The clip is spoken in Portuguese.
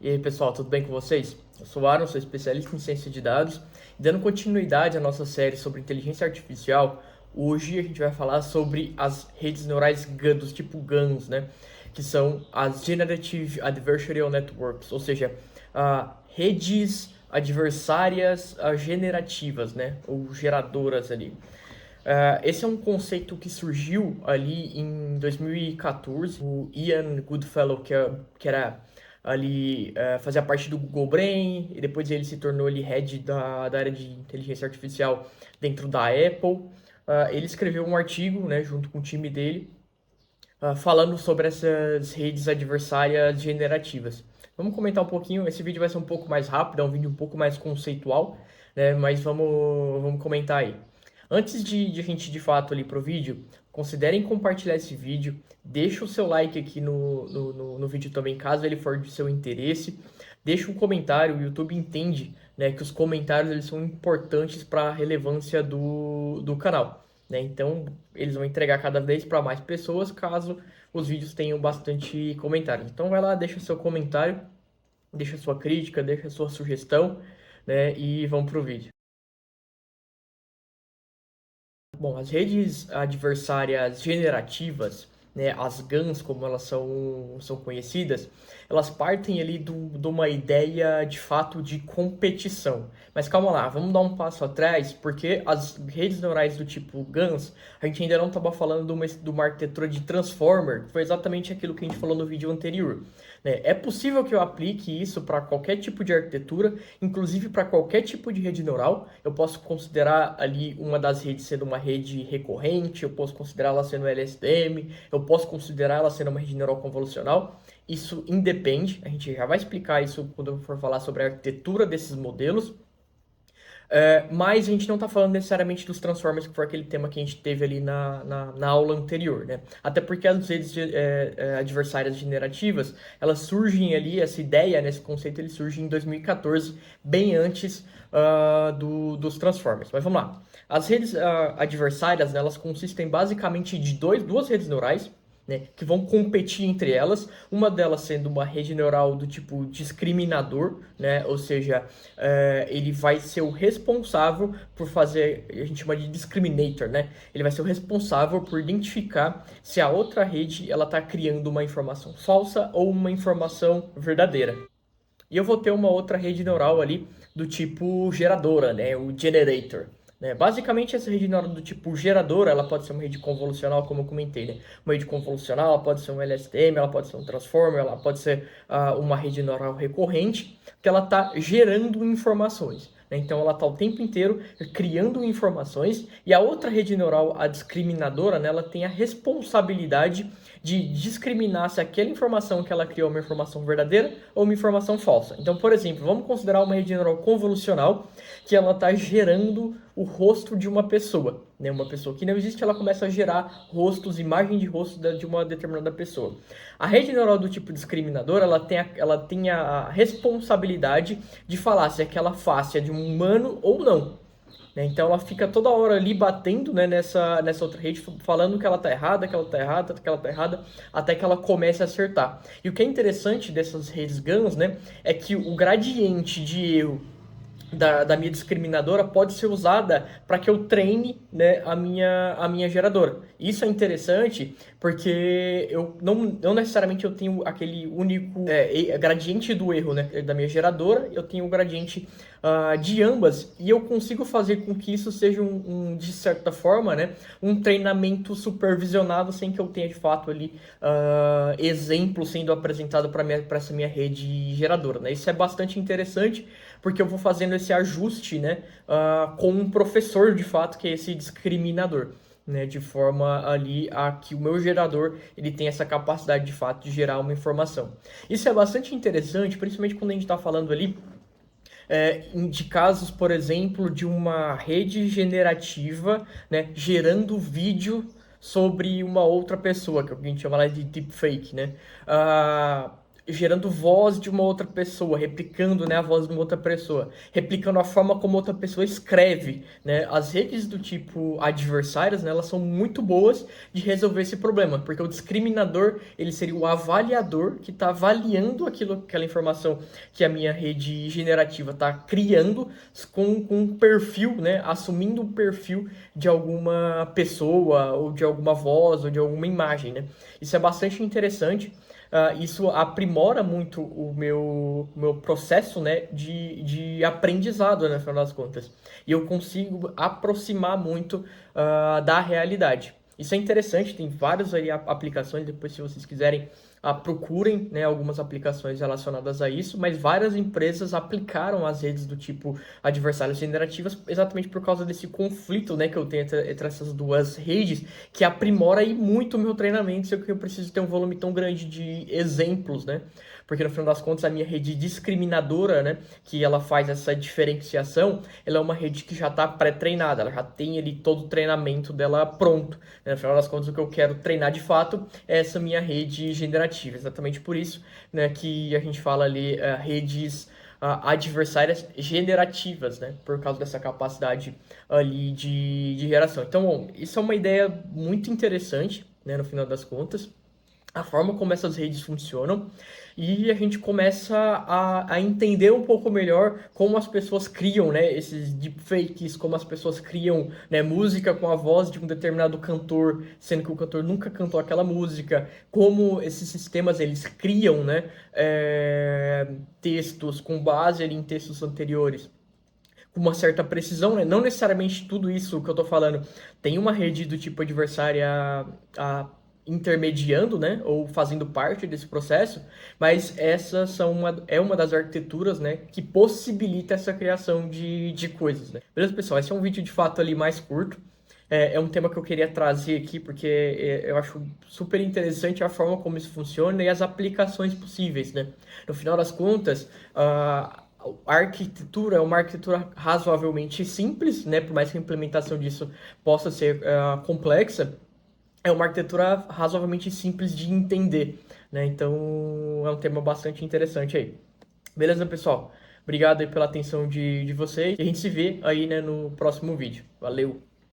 E aí, pessoal, tudo bem com vocês? Eu sou o Aaron, sou especialista em ciência de dados. Dando continuidade à nossa série sobre inteligência artificial, hoje a gente vai falar sobre as redes neurais dos tipo GANs, né? Que são as Generative Adversarial Networks, ou seja, redes adversárias generativas, né? Ou geradoras ali. Esse é um conceito que surgiu ali em 2014. O Ian Goodfellow, que era ali, fazia parte do Google Brain, e depois ele se tornou ali head da área de inteligência artificial dentro da Apple. Ele escreveu um artigo, né, junto com o time dele, falando sobre essas redes adversárias generativas. Vamos comentar um pouquinho, esse vídeo vai ser um pouco mais rápido, é um vídeo um pouco mais conceitual, né, mas vamos comentar aí. Antes de a gente de fato ali pro vídeo, considerem compartilhar esse vídeo, deixa o seu like aqui no vídeo também, caso ele for de seu interesse. Deixa um comentário, o YouTube entende, né, que os comentários eles são importantes para a relevância do canal, né? Então, eles vão entregar cada vez para mais pessoas caso os vídeos tenham bastante comentários. Então, vai lá, deixa seu comentário, deixa sua crítica, deixa sua sugestão, né? E vamos pro vídeo. Bom, as redes adversárias generativas, né, as GANs, como elas são conhecidas, elas partem ali de uma ideia de fato de competição. Mas calma lá, vamos dar um passo atrás, porque as redes neurais do tipo GANs, a gente ainda não estava falando de uma arquitetura de transformer, que foi exatamente aquilo que a gente falou no vídeo anterior. Né? É possível que eu aplique isso para qualquer tipo de arquitetura, inclusive para qualquer tipo de rede neural. Eu posso considerar ali uma das redes sendo uma rede recorrente, eu posso considerar ela sendo LSTM, eu posso considerar ela sendo uma rede neural convolucional. Isso independe, a gente já vai explicar isso quando eu for falar sobre a arquitetura desses modelos. Mas a gente não está falando necessariamente dos Transformers, que foi aquele tema que a gente teve ali na aula anterior, né? Até porque as redes adversárias generativas, elas surgem ali, essa ideia, né, esse conceito, ele surge em 2014, bem antes dos Transformers. Mas vamos lá. As redes adversárias, né, elas consistem basicamente de duas redes neurais, né, que vão competir entre elas, uma delas sendo uma rede neural do tipo discriminador, né, ou seja, ele vai ser o responsável por fazer, a gente chama de discriminator, né, ele vai ser o responsável por identificar se a outra rede ela está criando uma informação falsa ou uma informação verdadeira. E eu vou ter uma outra rede neural ali do tipo geradora, né? O generator. Né? Basicamente, essa rede neural do tipo geradora, ela pode ser uma rede convolucional, como eu comentei, né? Uma rede convolucional, ela pode ser um LSTM, ela pode ser um transformer, ela pode ser uma rede neural recorrente, que ela está gerando informações. Né? Então, ela está o tempo inteiro criando informações, e a outra rede neural, a discriminadora, né? Ela tem a responsabilidade de discriminar se aquela informação que ela criou é uma informação verdadeira ou uma informação falsa. Então, por exemplo, vamos considerar uma rede neural convolucional que ela está gerando o rosto de uma pessoa. Né? Uma pessoa que não existe, ela começa a gerar rostos, imagem de rosto de uma determinada pessoa. A rede neural do tipo discriminador, ela tem a responsabilidade de falar se aquela face é de um humano ou não. Né? Então ela fica toda hora ali batendo, né, nessa outra rede, falando que ela tá errada, que ela tá errada, que ela tá errada, até que ela comece a acertar. E o que é interessante dessas redes GANs, né, é que o gradiente de erro da minha discriminadora pode ser usada para que eu treine, né, a minha geradora. Isso é interessante porque eu não necessariamente eu tenho aquele único gradiente do erro, né, da minha geradora, eu tenho o gradiente de ambas e eu consigo fazer com que isso seja de certa forma, né, um treinamento supervisionado sem que eu tenha de fato ali exemplo sendo apresentado para essa minha rede geradora, né? Isso é bastante interessante porque eu vou fazendo esse ajuste, né, com um professor de fato que é esse discriminador. Né, de forma ali a que o meu gerador ele tem essa capacidade de fato de gerar uma informação. Isso é bastante interessante, principalmente quando a gente está falando ali de casos, por exemplo, de uma rede generativa, né, gerando vídeo sobre uma outra pessoa, que a gente chama lá de deepfake, né? gerando voz de uma outra pessoa, replicando, né, a voz de uma outra pessoa, replicando a forma como outra pessoa escreve, né? As redes do tipo adversárias, né, elas são muito boas de resolver esse problema, porque o discriminador, ele seria o avaliador que está avaliando aquela informação que a minha rede generativa está criando com um perfil, né, assumindo um perfil de alguma pessoa, ou de alguma voz, ou de alguma imagem, né? Isso é bastante interessante. Isso aprimora muito o meu processo, né, de aprendizado, né, no final das contas. E eu consigo aproximar muito da realidade. Isso é interessante, tem várias aí aplicações, depois se vocês quiserem, procurem, né, algumas aplicações relacionadas a isso, mas várias empresas aplicaram as redes do tipo adversárias generativas exatamente por causa desse conflito, né, que eu tenho entre essas duas redes, que aprimora aí muito o meu treinamento, só que eu preciso ter um volume tão grande de exemplos, né? Porque no final das contas a minha rede discriminadora, né, que ela faz essa diferenciação, ela é uma rede que já está pré-treinada, ela já tem ali todo o treinamento dela pronto, né? No final das contas o que eu quero treinar de fato é essa minha rede generativa, exatamente por isso, né, que a gente fala ali redes adversárias generativas, né? Por causa dessa capacidade ali de geração. Então, bom, isso é uma ideia muito interessante, né? No final das contas, a forma como essas redes funcionam e a gente começa a entender um pouco melhor como as pessoas criam, né, esses deepfakes, como as pessoas criam, né, música com a voz de um determinado cantor, sendo que o cantor nunca cantou aquela música, como esses sistemas eles criam, né, textos com base ali em textos anteriores com uma certa precisão, né? Não necessariamente tudo isso que eu tô falando tem uma rede do tipo adversária intermediando, né, ou fazendo parte desse processo, mas é uma das arquiteturas, né, que possibilita essa criação de coisas, né. Beleza, pessoal? Esse é um vídeo de fato ali mais curto. É um tema que eu queria trazer aqui porque eu acho super interessante a forma como isso funciona e as aplicações possíveis, né? No final das contas, a arquitetura é uma arquitetura razoavelmente simples, né? Por mais que a implementação disso possa ser complexa, é uma arquitetura razoavelmente simples de entender, né? Então é um tema bastante interessante aí. Beleza, pessoal? Obrigado aí pela atenção de vocês. E a gente se vê aí, né, no próximo vídeo. Valeu!